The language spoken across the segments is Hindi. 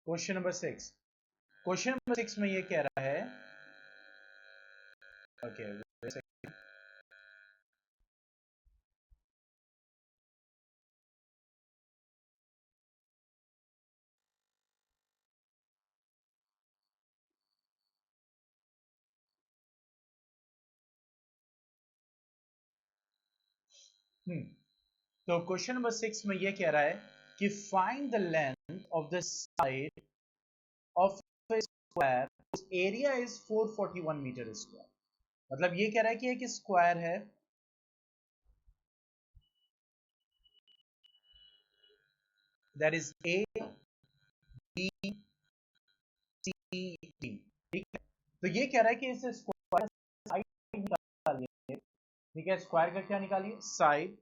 क्वेश्चन नंबर 6, क्वेश्चन नंबर 6 में ये कह रहा है, ओके तो क्वेश्चन नंबर 6 में ये कह रहा है कि find the length of the side of square area is 441 meter square. मतलब ये कह रहा है कि एक स्क्वायर है, that is A B C D, ठीक है। तो ये कह रहा है कि इस स्क्वायर साइड निकालिए, ठीक है, स्क्वायर का क्या निकालिए, साइड,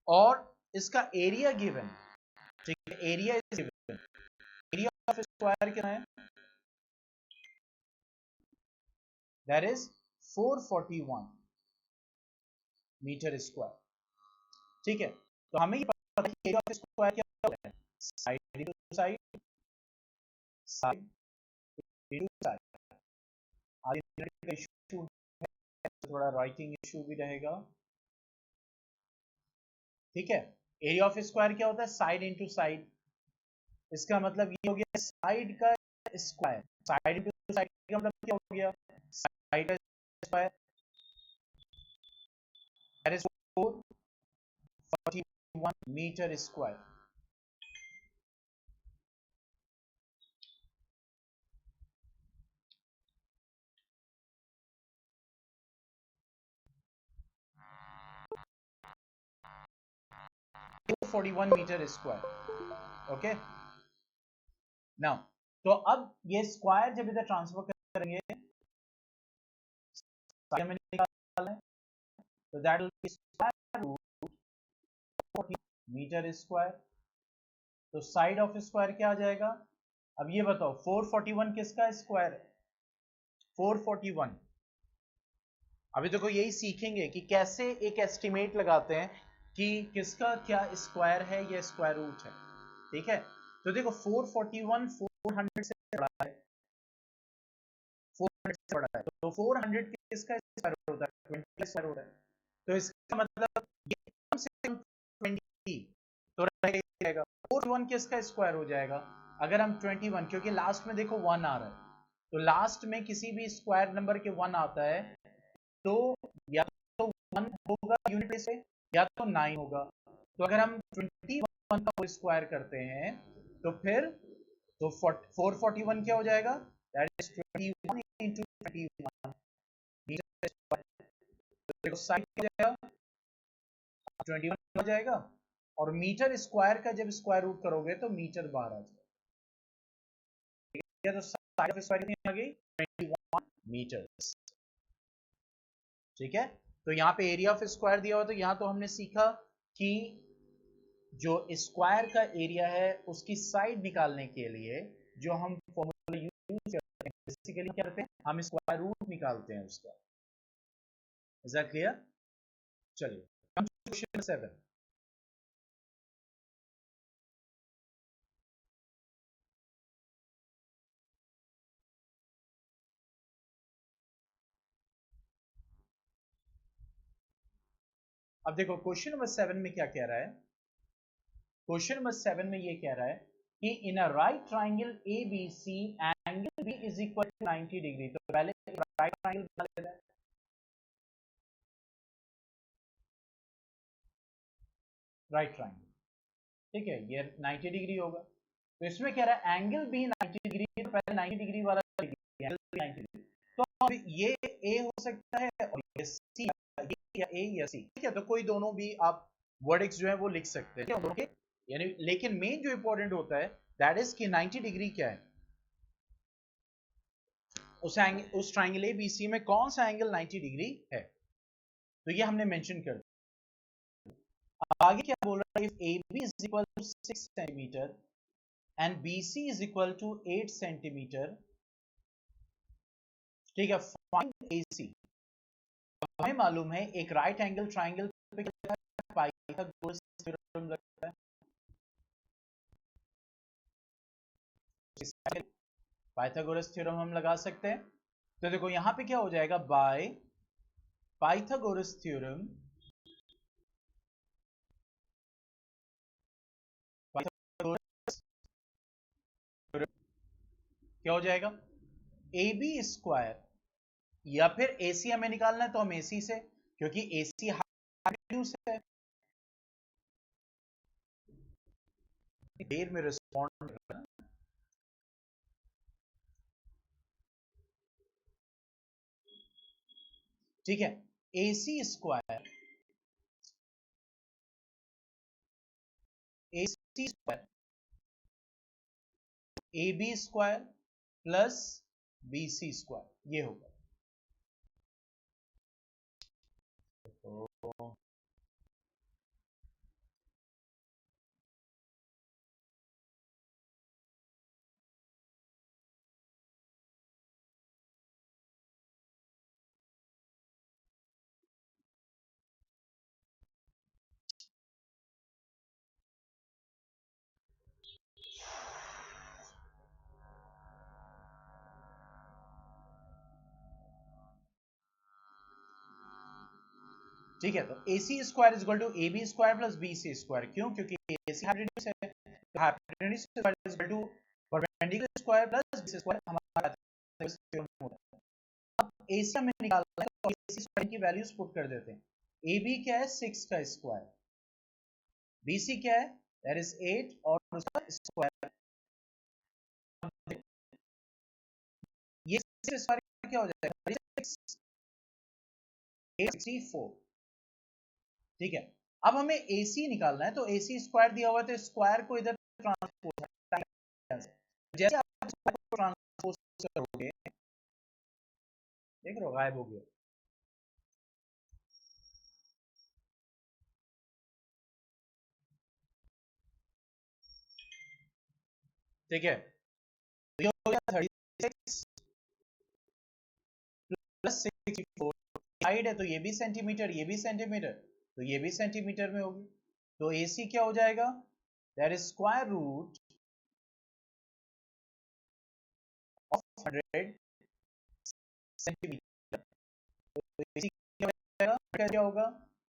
और इसका एरिया गिवन, ठीक है, area is given, area of square क्या है, दैट इज 441 मीटर स्क्वायर, ठीक है। तो हमें ये पता है कि एरिया ऑफ स्क्वायर क्या होता है, side into side, side into side. आज यूनिट का इशू है, थोड़ा राइटिंग इशू भी रहेगा, ठीक है। एरिया ऑफ स्क्वायर क्या होता है, साइड इनटू साइड, इसका मतलब ये हो गया साइड का स्क्वायर, साइड इनटू साइड का मतलब क्या हो गया, साइड का square, that is 441 meter square. तो 41 मीटर स्क्वायर, ओके। नाउ तो अब ये स्क्वायर जब इधर ट्रांसफर करेंगे साइड में निकालना है, तो that will be square root 40 meter square. तो साइड ऑफ स्क्वायर क्या आ जाएगा, अब ये बताओ 441 किसका स्क्वायर है, 441। अभी देखो यही सीखेंगे कि कैसे एक एस्टिमेट लगाते हैं कि किसका क्या स्क्वायर है या स्क्वायर रूट है, ठीक है। तो देखो 441 400 से बड़ा है, 400 से बड़ा है, तो 400 किसका स्क्वायर होता है, 20 का स्क्वायर होता है। तो इसका मतलब ये कम से कम 20, तो रहेगा 41 किसका स्क्वायर हो जाएगा, अगर हम 21, क्योंकि लास्ट में देखो 1 आ रहा है, तो लास्ट में किसी भी स्क्वायर नंबर के 1 आता है तो या तो 1 होगा यूनिट प्लेस पे या तो 9 होगा। तो अगर हम 21 का स्क्वायर करते हैं तो फिर तो 441 क्या हो जाएगा, that is 21 into 21 meter square. तो साइड हो जाएगा 21 हो जाएगा, और मीटर स्क्वायर का जब स्क्वायर रूट करोगे तो मीटर बाहर आ जाएगा, ठीक है। तो साइड ऑफ स्क्वायर कितनी आ गई, 21 मीटर, ठीक है। तो यहाँ पे एरिया ऑफ स्क्वायर दिया हुआ, तो यहाँ तो हमने सीखा कि जो स्क्वायर का एरिया है उसकी साइड निकालने के लिए जो हम फॉर्मूला यूज करते हैं, बेसिकली क्या करते हैं, हम स्क्वायर रूट निकालते हैं उसका। Is that clear? चलिए क्वेश्चन 7। अब देखो क्वेश्चन नंबर 7 में क्या कह रहा है, क्वेश्चन नंबर 7 में ये कह रहा है कि in a right triangle A B C angle B is equal to 90 degree. तो पहले राइट ट्राइंगल बना लेते हैं, राइट ट्राइंगल, ठीक है, ये 90 डिग्री होगा। तो इसमें कह रहा है एंगल बी 90 डिग्री, तो पहले 90 डिग्री वाला एंगल बी 90 डिग्री, तो अब ये ए हो सकता है और ये सी, या ए या सी, ठीक है। तो कोई दोनों भी आप वर्डिक्स जो है वो लिख सकते हैं, दोनों के, यानी लेकिन मेन जो इंपॉर्टेंट होता है दैट इज कि 90 डिग्री क्या है, उस ट्राइंगल ए बी सी में कौन सा एंगल 90 डिग्री है, तो ये हमने मेंशन कर दिया। आगे क्या बोल रहा है, if A B is equal to 6 centimeter and B C is equal to 8 centimeter, ठीक है, फाइंड ए सी। हमें मालूम है एक राइट एंगल ट्राइंगल पे क्या है, पाइथागोरस थ्योरम लगता है, पाइथागोरस थ्योरम हम लगा सकते हैं। तो देखो यहां पे क्या हो जाएगा, बाय पाइथागोरस थ्योरम, क्या हो जाएगा, ए बी स्क्वायर, या फिर एसी हमें निकालना है तो हम एसी से, क्योंकि एसी हाइपोटेन्यूज है। देर में रिस्पॉन्ड, ठीक है, AC square, AC square A B square plus B C square, ये होगा। तो ठीक है, तो A C square is equal to A B square plus B C square, क्यों, क्योंकि ए सी हाइपोटेन्यूज है, तो hypotenuse square is equal to perpendicular square plus B C square, हमारा थ्योरम होता है। अब ए सी हमें निकालना है तो ए सी स्क्वायर की वैल्यूज पुट कर देते हैं। ए बी क्या है, 6 का स्क्वायर, बी सी क्या है, दैट इज 8 और उसका स्क्वायर, ये स्क्वायर क्या हो जाएगा, 64, ठीक है। अब हमें AC निकालना है, तो AC स्क्वायर दिया हुआ है, तो स्क्वायर को इधर ट्रांसपोज, जैसे आप स्क्वायर को ट्रांसपोज करोगे, देख रहे हो गायब हो गया, ठीक है, तो ये हो गया 36 प्लस 64, साइड है तो ये भी सेंटीमीटर, ये भी सेंटीमीटर, तो ये भी सेंटीमीटर में होगी, तो AC क्या हो जाएगा, that is square root of 100 centimeter, तो AC क्या होगा,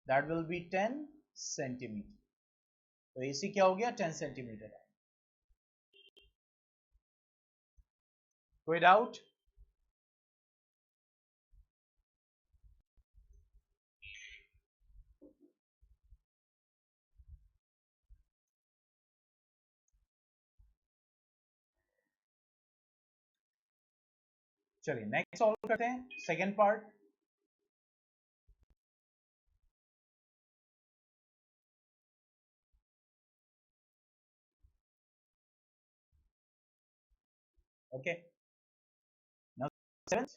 दैट विल बी 10 सेंटीमीटर, तो AC क्या हो गया, 10 सेंटीमीटर। कोई डाउट, चलिए नेक्स्ट सॉल्व करते हैं second part. Okay, now seventh,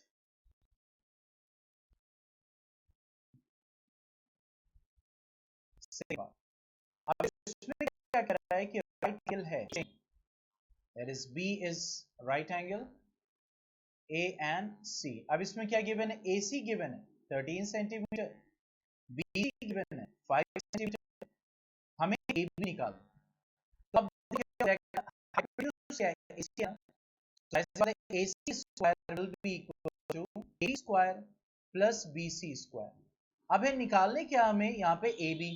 अब इसमें क्या कर रहा है कि राइट एंगल है, that is B is right angle A and C. अब इसमें क्या गिवन है, ए सी गिवन है 13 सेंटीमीटर, बी गिवन है 5 सेंटीमीटर, हमें ए बी निकालना, तो अब क्या हो जाएगा, हाइपोटेन्यूज क्या है, इसकी वाले A C square will be equal to A square plus B C square. अब है निकालने क्या हमें यहाँ पे ए बी,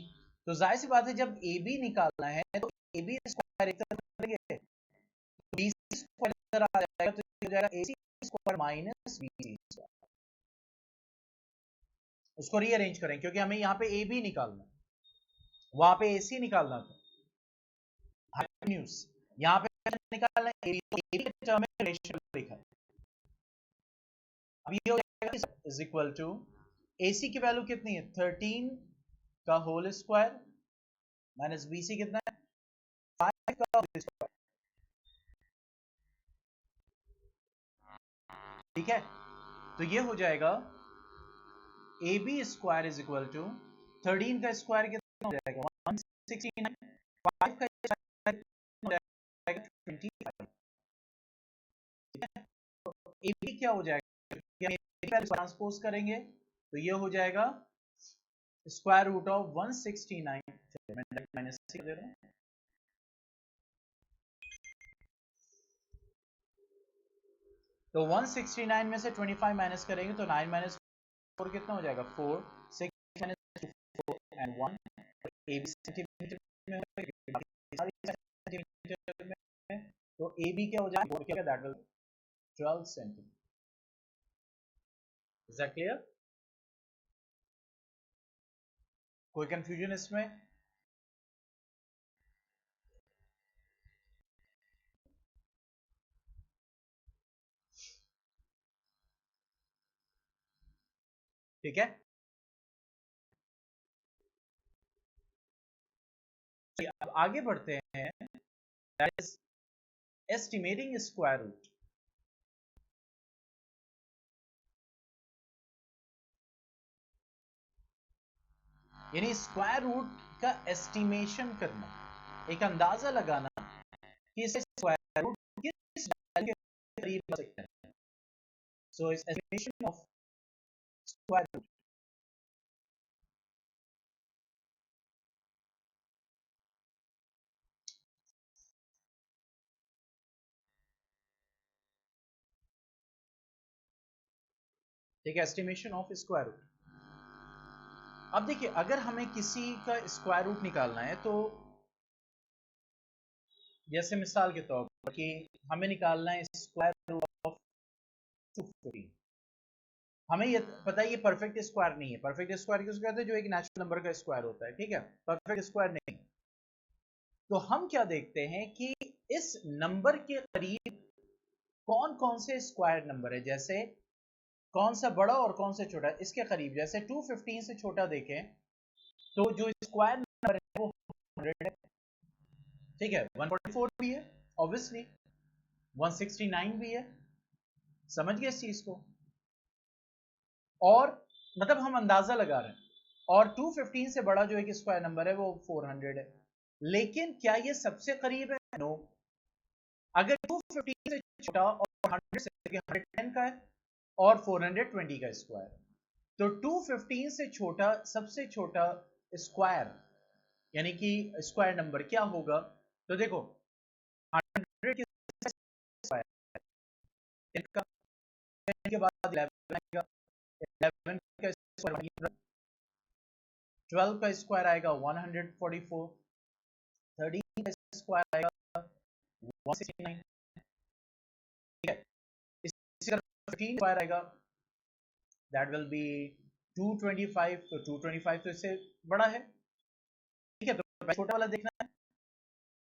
तो जाहिर सी बात है जब ए बी निकालना है तो ए बी स्क्वायर एक तरफ करेंगे, बी सी स्क्वायर इधर आ जाएगा, तो हो जाएगा A C square minus B C square, उसको रीअरेंज करें क्योंकि हमें यहाँ पे ए बी निकालना, वहां पे ए सी निकालना था, हाइपोटेन्यूज यहाँ पे निकालना है, ए बी के टर्म में रेशियो लिखा है। अब ये हो जाएगा is equal to A C की वैल्यू कितनी है, 13 का whole square minus B C कितना है, 5 का होल स्क्वायर, ठीक है, तो ये हो जाएगा A B square is equal to 13 का स्क्वायर कितना हो जाएगा 169, 5 का स्क्वायर हो जाएगा 25, ठीक है, तो ए बी क्या हो जाएगा, ट्रांसपोज करेंगे तो ये हो जाएगा स्क्वायर रूट ऑफ 169, माइनस दे रहा हूं, तो 169 में से 25 माइनस करेंगे तो 9 माइनस 4 कितना हो जाएगा 4, 6 minus 4 and 1, A B centimeter में तो ए बी क्या हो जाएगा, that will 12 centimeter. Is that clear? कोई कंफ्यूजन इसमें? ठीक है, अब आगे बढ़ते हैं, that is estimating square root. यानी स्क्वायर रूट का एस्टिमेशन करना, एक अंदाजा लगाना कि इसे स्क्वायर रूट किस वैल्यू के करीब आ सकता है। सो इस एस्टिमेशन ऑफ स्क्वायर रूट, ठीक है, एस्टिमेशन ऑफ स्क्वायर रूट। अब देखिए, अगर हमें किसी का स्क्वायर रूट निकालना है तो जैसे मिसाल के तौर पर कि हमें निकालना है स्क्वायर रूट ऑफ 250, हमें ये पता है ये परफेक्ट स्क्वायर नहीं है। परफेक्ट स्क्वायर किसको कहते हैं, जो एक नेचुरल नंबर का स्क्वायर होता है, ठीक है, परफेक्ट स्क्वायर नहीं। तो हम क्या देखते हैं कि इस नंबर के करीब कौन कौन से स्क्वायर नंबर है, जैसे कौन सा बड़ा और कौन सा छोटा इसके करीब। जैसे 215 से छोटा देखें तो जो स्क्वायर नंबर है वो 100 है, ठीक है, 144 भी है ऑब्वियसली, 169 भी है, समझ गए इस चीज को। और मतलब हम अंदाजा लगा रहे हैं, और 215 से बड़ा जो एक स्क्वायर नंबर है वो 400 है। लेकिन क्या ये सबसे करीब है? नो। अगर 215 से छोटा और 100 से 110 का है और 420 का स्क्वायर, तो 215 से छोटा सबसे छोटा स्क्वायर यानी कि स्क्वायर नंबर क्या होगा? तो देखो 100 के स्क्वायर के बाद 11 आएगा, 11 का स्क्वायर 12 का स्क्वायर आएगा 144, 13 का स्क्वायर आएगा 169, ठीक है, इसी तरह 15 स्क्वायर आएगा दैट विल बी 225, तो 225 तो इससे बड़ा है, ठीक है, तो छोटा वाला देखना है।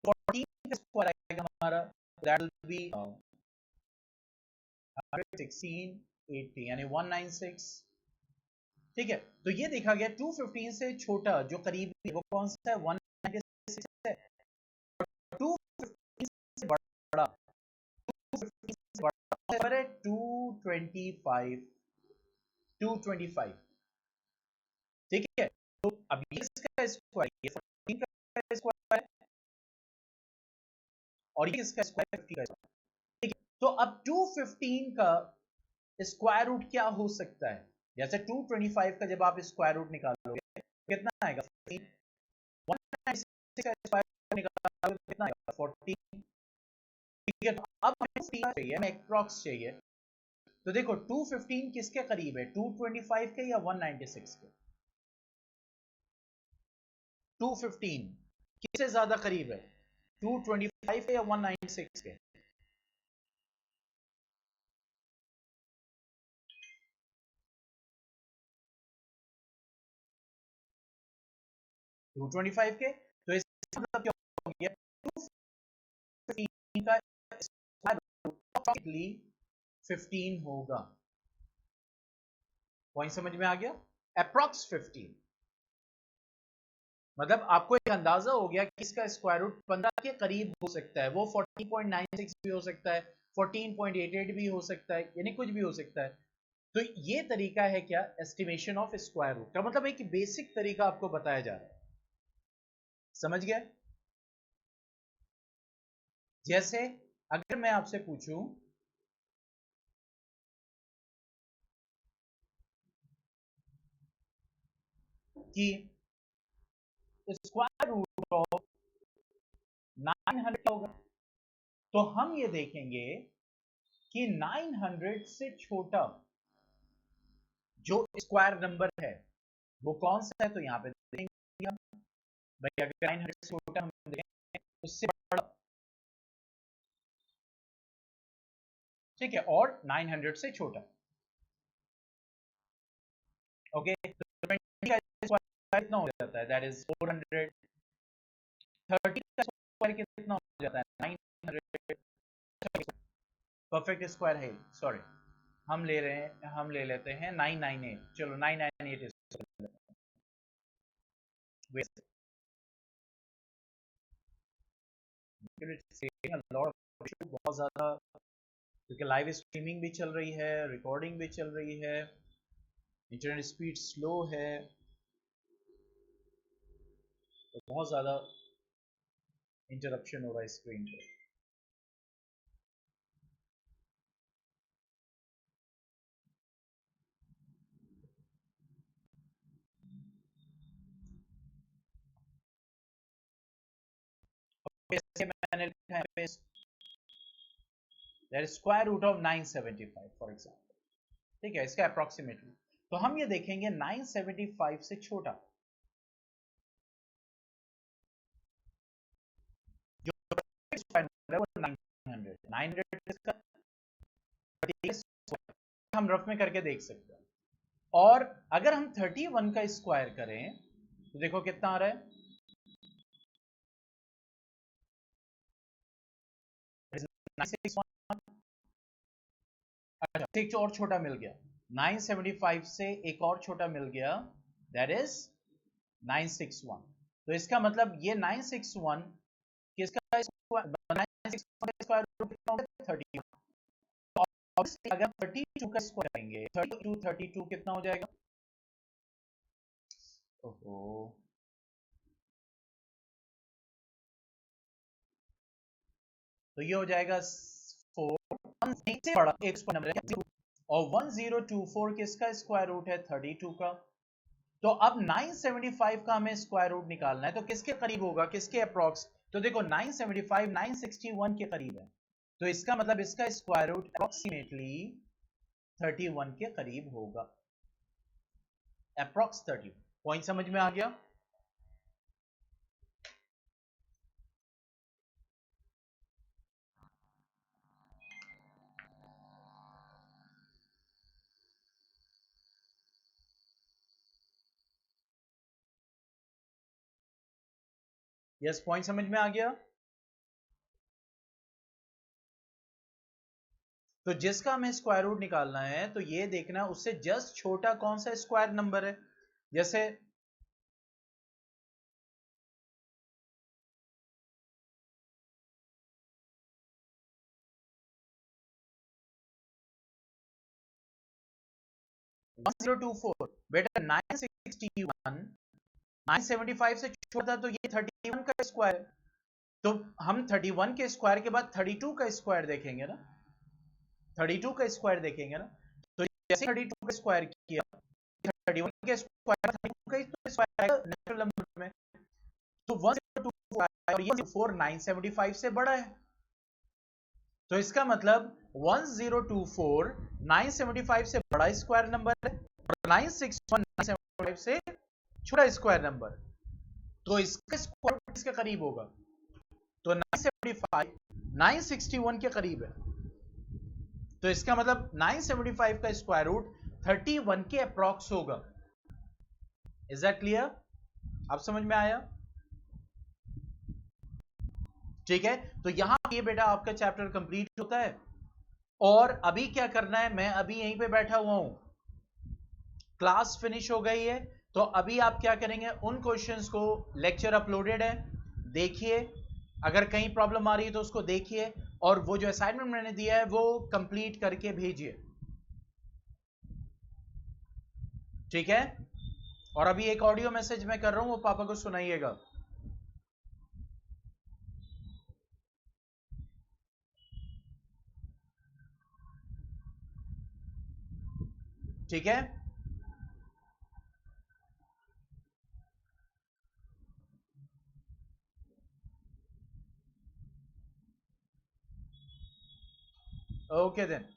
14 का स्क्वायर आएगा हमारा दैट विल बी 116, 80 यानी 196, ठीक है। तो ये देखा गया 215 से छोटा जो करीबी वो कौन सा है, 196 है। 215 से बड़ा 215 से बड़ा है 225, 225, ठीक है। तो अब ये इसका स्क्वायर, ये 14 का स्क्वायर है और ये इसका स्क्वायर 50 का स्क्वायर, ठीक है। तो अब 215 का स्क्वायर रूट क्या हो सकता है? जैसे 225 का जब आप स्क्वायर रूट निकालोगे कितना आएगा, 196 का स्क्वायर निकालोगे कितना आएगा, 14, ठीक है। तो अब हमें चाहिए, हमें एप्रॉक्स चाहिए। तो देखो 215 किसके करीब है, 225 के या 196 के? 215 किससे ज्यादा करीब है, 225 के या 196 के? 225 के। तो इसका मतलब क्या हो गया, 215 का स्क्वायर रूट अप्रॉक्सिमेटली 15 होगा। पॉइंट समझ में आ गया, अप्रॉक्स 15, मतलब आपको एक अंदाजा हो गया कि इसका स्क्वायर रूट 15 के करीब हो सकता है। वो 14.96 भी हो सकता है, 14.88 भी हो सकता है, यानी कुछ भी हो सकता है। तो ये तरीका है क्या, एस्टिमेशन ऑफ स्क्वायर रूट का, मतलब एक बेसिक तरीका आपको बताया जा रहा है, समझ गया? जैसे अगर मैं आपसे पूछूं कि स्क्वायर रूट ऑफ 900 होगा, तो हम ये देखेंगे कि 900 से छोटा जो स्क्वायर नंबर है वो कौन सा है, तो यहां पे देखेंगे हम भाई, अगर 900 से छोटा हम देखें उससे बड़ा, ठीक है, और 900 से छोटा, ओके, तो 20 का स्क्वायर कितना हो जाता है, दैट इज 400, 30 का स्क्वायर कितना हो जाता है 900, परफेक्ट स्क्वायर है, सॉरी, हम ले लेते हैं 998, चलो 998 बहुत ज्यादा, क्योंकि लाइव स्ट्रीमिंग भी चल रही है, रिकॉर्डिंग भी चल रही है, इंटरनेट स्पीड स्लो है, तो बहुत ज़्यादा इंटरप्शन हो रहा है स्क्रीन पे। मैंने लिखा है that square root of 975 for example, ठीक है, इसका अप्रोक्सीमेटली, तो हम ये देखेंगे 975 से छोटा जो स्क्वायर है वो 900, 900 हम रफ में करके देख सकते हैं। और अगर हम 31 का स्क्वायर करें तो देखो कितना आ रहा है, अच्छा, एक और छोटा मिल गया, 975 से एक और छोटा मिल गया, दैट इज 961, तो इसका मतलब ये 961 किसका स्क्वायर, 961 का स्क्वायर रूट कितना हो गया 31, ऑब्वियसली अगर 32 का स्क्वायर करेंगे 32 कितना हो जाएगा, ओहो, तो ये हो जाएगा 4 से बड़ा एक स्क्वायर नंबर है, और 1024 किसका स्क्वायर रूट है 32 का, तो अब 975 का हमें स्क्वायर रूट निकालना है, तो किसके करीब होगा, किसके अप्रॉक्स, तो देखो 975 961 के करीब है, तो इसका मतलब इसका स्क्वायर रूट अप्रोक्सीमेटली 31 के करीब होगा, अप्रॉक्स 30, पॉइंट समझ में आ गया। यस, पॉइंट समझ में आ गया। तो जिसका हमें स्क्वायर रूट निकालना है तो ये देखना है उससे जस्ट छोटा कौन सा स्क्वायर नंबर है, जैसे बेटा 961 975 से छोटा था, तो ये 31 का स्क्वायर है, तो हम 31 के स्क्वायर के बाद 32 का स्क्वायर देखेंगे ना, 32 का स्क्वायर देखेंगे ना, तो जैसे 32 का स्क्वायर किया 31 के स्क्वायर 32 का ही तो स्क्वायर आएगा नेचुरल नंबर में, तो 1024 और ये 975 से बड़ा है, तो इसका मतलब 1024 975 से बड़ा स्क्वायर नंबर है और 961 975 से छोटा स्क्वायर नंबर, तो इसका स्क्वायर रूट इसके करीब होगा, तो 975 961 के करीब है, तो इसका मतलब 975 का स्क्वायर रूट 31 के अप्रॉक्स होगा। इज दैट क्लियर, आप समझ में आया, ठीक है, तो यहां ये बेटा आपका चैप्टर कंप्लीट होता है, और अभी क्या करना है, मैं अभी यहीं पे बैठा हुआ हूं, क्लास फिनिश हो गई है, तो अभी आप क्या करेंगे, उन क्वेश्चंस को, लेक्चर अपलोडेड है, देखिए, अगर कहीं प्रॉब्लम आ रही है तो उसको देखिए, और वो जो असाइनमेंट मैंने दिया है वो कंप्लीट करके भेजिए, ठीक है, और अभी एक ऑडियो मैसेज मैं कर रहा हूं, वो पापा को सुनाइएगा, ठीक है। Okay then.